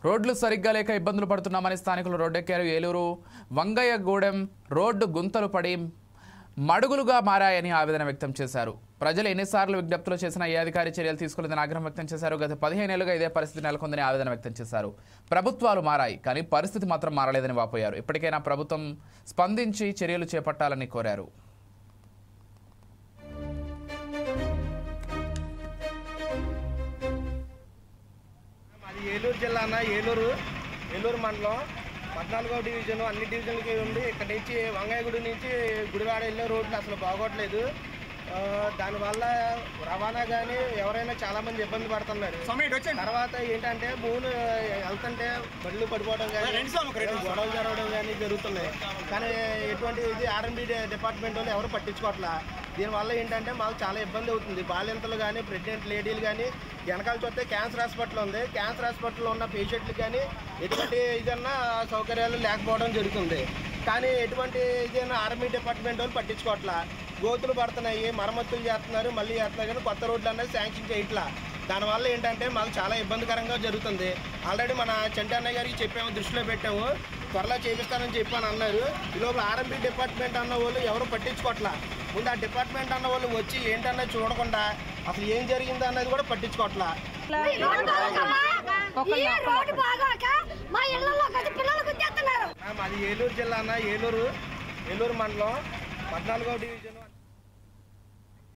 రోడ్లు సరిగ్గా లేక ఇబ్బందులు పడుతున్నామని స్థానికులు రోడ్డెక్కారు. ఏలూరు వంగయ్యగూడెం రోడ్డు గుంతలు పడి మడుగులుగా మారాయని ఆవేదన వ్యక్తం చేశారు. ప్రజలు ఎన్నిసార్లు విజ్ఞప్తులు చేసినా ఏ అధికారి చర్యలు తీసుకోలేదని ఆగ్రహం వ్యక్తం చేశారు. గత 15 ఏళ్లుగా ఇదే పరిస్థితి నెలకొందని ఆవేదన వ్యక్తం చేశారు. ప్రభుత్వాలు మారాయి కానీ పరిస్థితి మాత్రం మారలేదని వాపోయారు. ఇప్పటికైనా ప్రభుత్వం స్పందించి చర్యలు చేపట్టాలని కోరారు. ఏలూరు జిల్లా ఏలూరు మండలం 14వ డివిజన్ అన్ని డివిజన్లకి ఉంది. ఇక్కడ నుంచి వంగయ్యగుడి నుంచి గుడివాడ వెళ్ళే రోడ్లు అసలు బాగోట్లేదు. దానివల్ల రవాణా కానీ ఎవరైనా చాలామంది ఇబ్బంది పడుతున్నారు. తర్వాత ఏంటంటే మూడు వెళ్తుంటే బళ్ళు పడిపోవడం కానీ గొడవలు జరగడం కానీ జరుగుతున్నాయి. కానీ ఎటువంటి ఇది ఆర్ఎండ్బి డిపార్ట్మెంట్ వాళ్ళు ఎవరు పట్టించుకోవట్లా. దీనివల్ల ఏంటంటే మాకు చాలా ఇబ్బంది అవుతుంది. బాలింతలు కానీ ప్రెగ్నెంట్ లేడీలు కానీ వెనకాల చూస్తే క్యాన్సర్ హాస్పిటల్ ఉంది. క్యాన్సర్ హాస్పిటల్లో ఉన్న పేషెంట్లు కానీ ఎటువంటి ఇదన్నా సౌకర్యాలు లేకపోవడం జరుగుతుంది. కానీ ఎటువంటి ఇదైనా ఆర్మీ డిపార్ట్మెంట్ వాళ్ళు పట్టించుకోవట్లా. గోతులు పడుతున్నాయి, మరమ్మతులు చేస్తున్నారు, మళ్ళీ చేస్తున్నారు కానీ కొత్త రోడ్లు అనేది శాంక్షన్ చేయట్లా. దానివల్ల ఏంటంటే మాకు చాలా ఇబ్బందికరంగా జరుగుతుంది. ఆల్రెడీ మన చంటి అన్నయ్య గారికి చెప్పాము, దృష్టిలో పెట్టాము, త్వరలో చేపిస్తానని చెప్పని అన్నారు. ఈలోపు ఆర్ఎంపీ డిపార్ట్మెంట్ అన్న వాళ్ళు ఎవరు పట్టించుకోవట్లా. ముందు ఆ డిపార్ట్మెంట్ అన్న వాళ్ళు వచ్చి ఏంటన్నది చూడకుండా అసలు ఏం జరిగిందో అన్నది కూడా పట్టించుకోవట్లా. మాది ఏలూరు జిల్లా ఏలూరు మండలం 14వ డివిజన్.